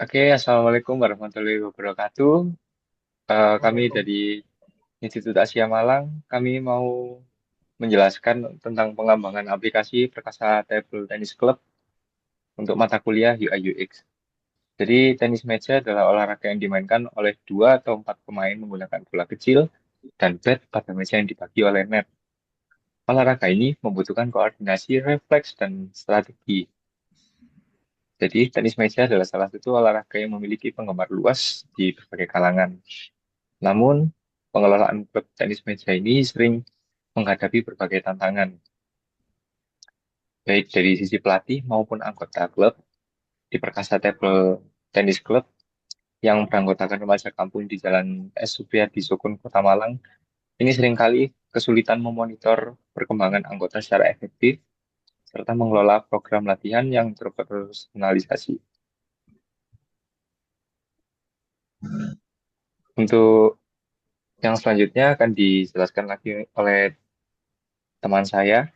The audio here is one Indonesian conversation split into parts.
Oke, Assalamualaikum warahmatullahi wabarakatuh. Kami dari Institut Asia Malang, kami mau menjelaskan tentang pengembangan aplikasi Perkasa Table Tennis Club untuk mata kuliah UI UX. Jadi, tenis meja adalah olahraga yang dimainkan oleh dua atau empat pemain menggunakan bola kecil dan bat pada meja yang dibagi oleh net. Olahraga ini membutuhkan koordinasi, refleks, dan strategi. Jadi, tenis meja adalah salah satu olahraga yang memiliki penggemar luas di berbagai kalangan. Namun, pengelolaan klub tenis meja ini sering menghadapi berbagai tantangan, baik dari sisi pelatih maupun anggota klub. Di Perkasa Table Tennis Club yang beranggotakan remaja kampung di Jalan S. Supriyadi Sukun, Kota Malang, ini seringkali kesulitan memonitor perkembangan anggota secara efektif serta mengelola program latihan yang terpersonalisasi. Untuk yang selanjutnya akan dijelaskan lagi oleh teman saya.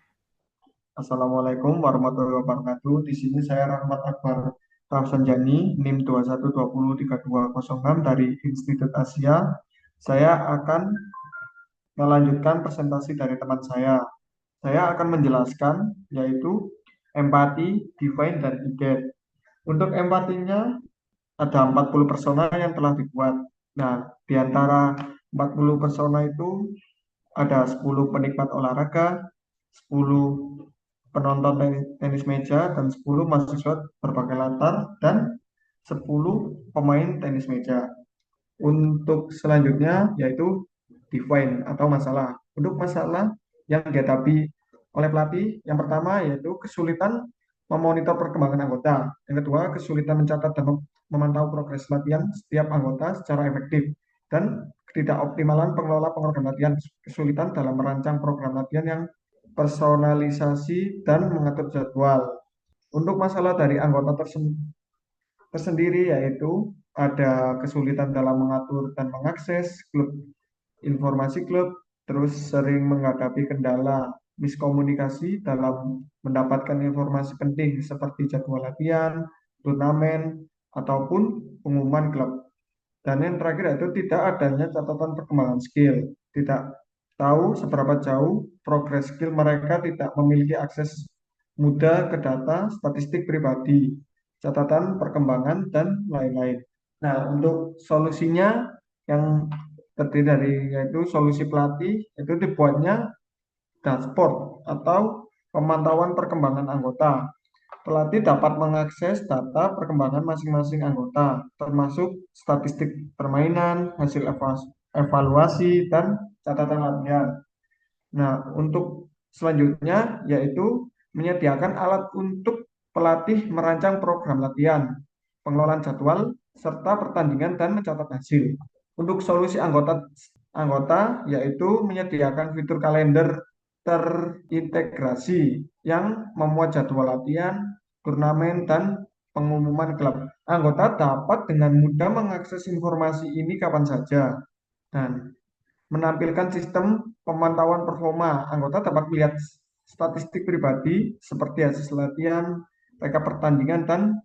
Assalamualaikum warahmatullahi wabarakatuh. Di sini saya Rahmat Akbar Rafsanjani, NIM 21203206 dari Institut Asia. Saya akan melanjutkan presentasi dari teman saya. Saya akan menjelaskan yaitu empati, define, dan ide. Untuk empatinya ada 40 persona yang telah dibuat. Nah, di antara 40 persona itu ada 10 penikmat olahraga, 10 penonton tenis meja, dan 10 mahasiswa berbagai latar, dan 10 pemain tenis meja. Untuk selanjutnya yaitu define atau masalah. Untuk masalah yang dihadapi oleh pelatih, yang pertama yaitu kesulitan memonitor perkembangan anggota. Yang kedua, kesulitan mencatat dan memantau progres latihan setiap anggota secara efektif. Dan ketidakoptimalan pengelola program latihan, kesulitan dalam merancang program latihan yang personalisasi dan mengatur jadwal. Untuk masalah dari anggota tersendiri yaitu ada kesulitan dalam mengatur dan mengakses klub informasi klub, terus sering menghadapi kendala miskomunikasi dalam mendapatkan informasi penting seperti jadwal latihan, turnamen, ataupun pengumuman klub. Dan yang terakhir yaitu tidak adanya catatan perkembangan skill, tidak tahu seberapa jauh progres skill mereka, tidak memiliki akses mudah ke data, statistik pribadi, catatan perkembangan, dan lain-lain. Nah, untuk solusinya yang terdiri dari yaitu solusi pelatih itu dibuatnya dashboard atau pemantauan perkembangan anggota. Pelatih dapat mengakses data perkembangan masing-masing anggota, termasuk statistik permainan, hasil evaluasi, dan catatan latihan. Nah, untuk selanjutnya yaitu menyediakan alat untuk pelatih merancang program latihan, pengelolaan jadwal, serta pertandingan dan mencatat hasil. Untuk solusi anggota yaitu menyediakan fitur kalender terintegrasi yang memuat jadwal latihan, turnamen, dan pengumuman klub. Anggota dapat dengan mudah mengakses informasi ini kapan saja dan menampilkan sistem pemantauan performa. Anggota dapat melihat statistik pribadi seperti hasil latihan, rekap pertandingan, dan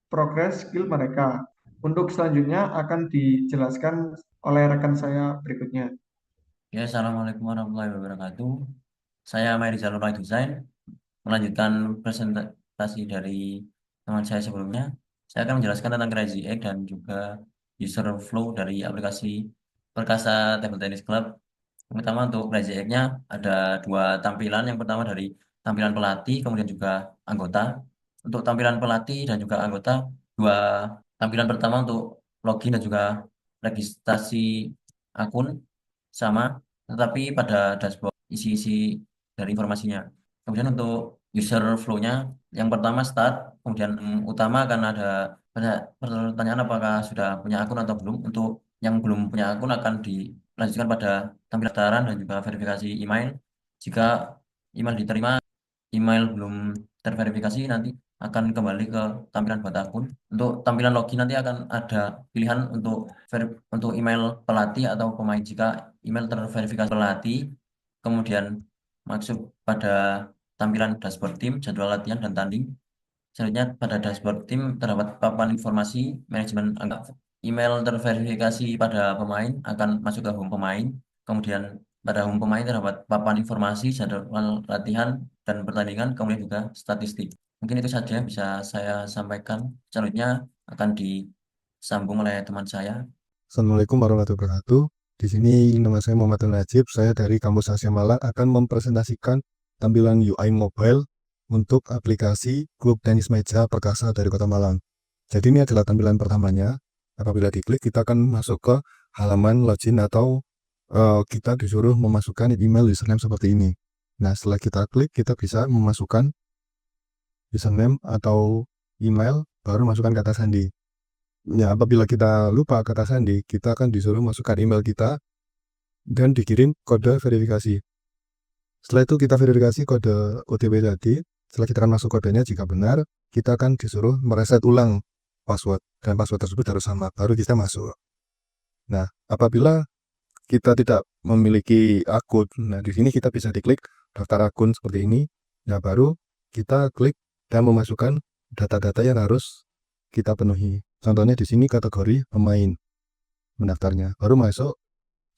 progres skill mereka. Untuk selanjutnya akan dijelaskan oleh rekan saya berikutnya. Ya, Assalamualaikum warahmatullahi wabarakatuh. Saya Mary Jalur Desain, melanjutkan presentasi dari teman saya sebelumnya. Saya akan menjelaskan tentang Crazy Egg dan juga user flow dari aplikasi Perkasa Table Tennis Club. Yang pertama untuk Crazy Egg-nya ada dua tampilan. Yang pertama dari tampilan pelatih, kemudian juga anggota. Untuk tampilan pelatih dan juga anggota, dua tampilan pertama untuk login dan juga registrasi akun sama, tetapi pada dashboard isi-isi dari informasinya. Kemudian untuk user flow-nya, yang pertama start, kemudian utama akan ada pertanyaan apakah sudah punya akun atau belum. Untuk yang belum punya akun akan dilanjutkan pada tampilan daftaran dan juga verifikasi email. Jika email diterima, email belum terverifikasi, nanti akan kembali ke tampilan buat akun. Untuk tampilan login nanti akan ada pilihan untuk email pelatih atau pemain. Jika email terverifikasi pelatih, kemudian masuk pada tampilan dashboard tim, jadwal latihan dan tanding. Selanjutnya pada dashboard tim terdapat papan informasi manajemen anggap email terverifikasi pada pemain akan masuk ke home pemain. Kemudian pada home pemain terdapat papan informasi jadwal latihan dan pertandingan, kemudian juga statistik. Mungkin itu saja yang bisa saya sampaikan. Selanjutnya akan disambung oleh teman saya. Assalamualaikum warahmatullahi wabarakatuh. Di sini nama saya Muhammad Najib. Saya dari Kampus Asia Malang akan mempresentasikan tampilan UI mobile untuk aplikasi Klub Tenis Meja Perkasa dari Kota Malang. Jadi ini adalah tampilan pertamanya. Apabila diklik, kita akan masuk ke halaman login atau kita disuruh memasukkan email username seperti ini. Nah, setelah kita klik, kita bisa memasukkan username atau email, baru masukkan kata sandi. Ya, apabila kita lupa kata sandi, kita akan disuruh masukkan email kita dan dikirim kode verifikasi. Setelah itu kita verifikasi kode OTP tadi. Setelah kita akan masuk kodenya, jika benar, kita akan disuruh mereset ulang password. Dan password tersebut harus sama, baru kita masuk. Nah, apabila kita tidak memiliki akun, nah di sini kita bisa diklik daftar akun seperti ini. Nah, baru kita klik dan memasukkan data-data yang harus kita penuhi. Contohnya di sini kategori pemain mendaftarnya. Baru masuk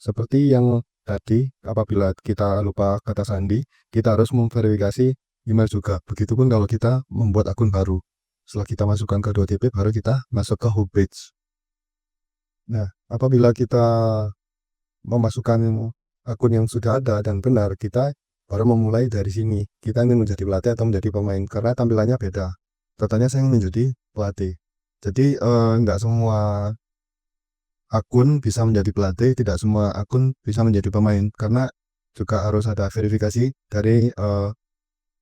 seperti yang tadi, apabila kita lupa kata sandi, kita harus memverifikasi email juga. Begitupun kalau kita membuat akun baru. Setelah kita masukkan ke OTP, baru kita masuk ke homepage. Nah, apabila kita memasukkan akun yang sudah ada dan benar, kita baru memulai dari sini. Kita ingin menjadi pelatih atau menjadi pemain, karena tampilannya beda. Contohnya saya ingin menjadi pelatih. Jadi nggak semua akun bisa menjadi pelatih, tidak semua akun bisa menjadi pemain, karena juga harus ada verifikasi dari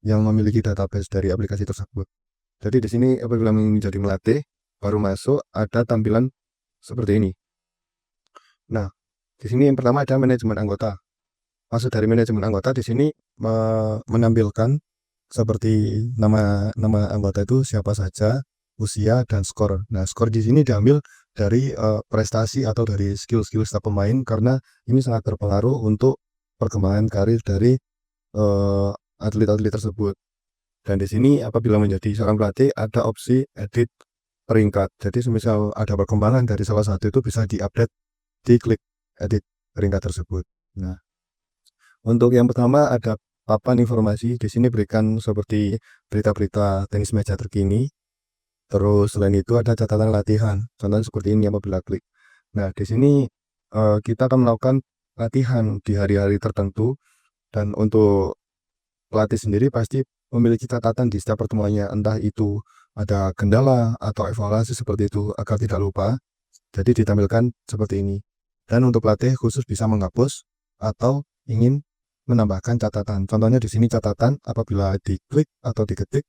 yang memiliki database dari aplikasi tersebut. Jadi di sini apabila ingin menjadi melatih, baru masuk ada tampilan seperti ini. Nah, di sini yang pertama ada manajemen anggota. Maksud dari manajemen anggota di sini menampilkan seperti nama anggota itu siapa saja, usia, dan skor. Nah, skor di sini diambil dari prestasi atau dari skill-skill setiap pemain, karena ini sangat berpengaruh untuk perkembangan karir dari atlet-atlet tersebut. Dan di sini apabila menjadi seorang pelatih ada opsi edit peringkat. Jadi semisal ada perkembangan dari salah satu itu bisa diupdate, diklik edit peringkat tersebut. Nah, untuk yang pertama ada papan informasi. Di sini berikan seperti berita-berita tenis meja terkini. Terus selain itu ada catatan latihan, contohnya seperti ini apabila klik. Nah, di sini kita akan melakukan latihan di hari-hari tertentu, dan untuk pelatih sendiri pasti memiliki catatan di setiap pertemuannya, entah itu ada kendala atau evaluasi seperti itu, agar tidak lupa. Jadi ditampilkan seperti ini. Dan untuk pelatih khusus bisa menghapus atau ingin menambahkan catatan. Contohnya di sini catatan apabila diklik atau diketik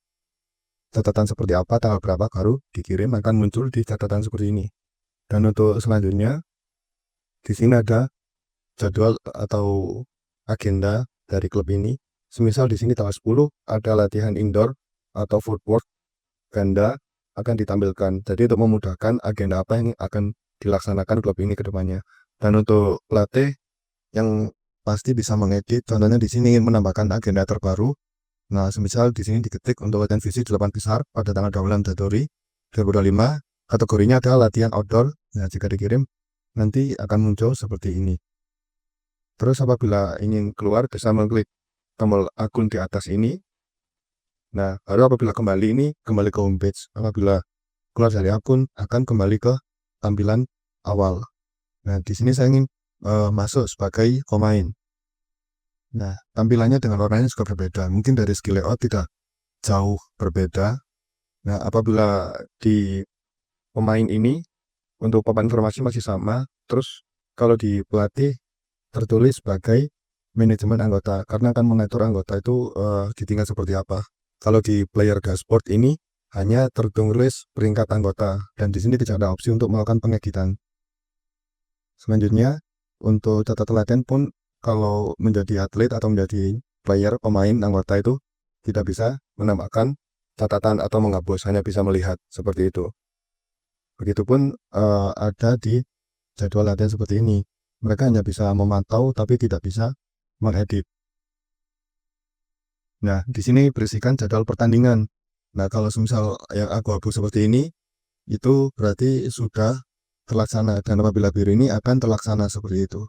catatan seperti apa, tanggal berapa, baru dikirim akan muncul di catatan seperti ini. Dan untuk selanjutnya, di sini ada jadwal atau agenda dari klub ini. Semisal di sini tanggal 10 ada latihan indoor atau footwork, ganda akan ditampilkan. Jadi untuk memudahkan agenda apa yang akan dilaksanakan klub ini ke depannya. Dan untuk pelatih yang pasti bisa mengedit, contohnya di sini ingin menambahkan agenda terbaru. Nah, semisal di sini diketik untuk latihan fisik 8 besar pada tanggal 26 Januari 2025, kategorinya adalah latihan outdoor. Nah, jika dikirim, nanti akan muncul seperti ini. Terus apabila ingin keluar, bisa mengklik tombol akun di atas ini. Nah, baru apabila kembali ini, kembali ke homepage. Apabila keluar dari akun, akan kembali ke tampilan awal. Nah, di sini saya ingin masuk sebagai pemain. Nah, tampilannya dengan warnanya juga berbeda. Mungkin dari segi layout tidak jauh berbeda. Nah, apabila di pemain ini, untuk papan informasi masih sama. Terus kalau di pelatih tertulis sebagai manajemen anggota, karena akan mengatur anggota itu ditingkat seperti apa. Kalau di player dashboard ini hanya tertulis peringkat anggota, dan di sini tidak ada opsi untuk melakukan pengeditan. Selanjutnya, untuk catatan latihan pun, kalau menjadi atlet atau menjadi player, pemain, anggota itu tidak bisa menambahkan catatan atau menghapus, hanya bisa melihat seperti itu. Begitupun ada di jadwal latihan seperti ini. Mereka hanya bisa memantau tapi tidak bisa mengedit. Nah, di sini berisikan jadwal pertandingan. Nah, kalau misal yang abu-abu seperti ini, itu berarti sudah terlaksana, dan apabila biru ini akan terlaksana seperti itu.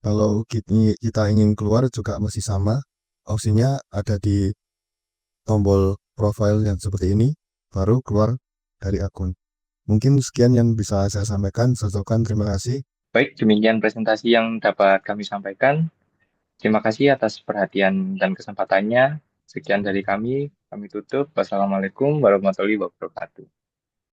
Kalau kita ingin keluar juga masih sama, opsinya ada di tombol profile yang seperti ini, baru keluar dari akun. Mungkin sekian yang bisa saya sampaikan. Terima kasih. Baik, demikian presentasi yang dapat kami sampaikan. Terima kasih atas perhatian dan kesempatannya. Sekian dari kami tutup. Wassalamualaikum warahmatullahi wabarakatuh.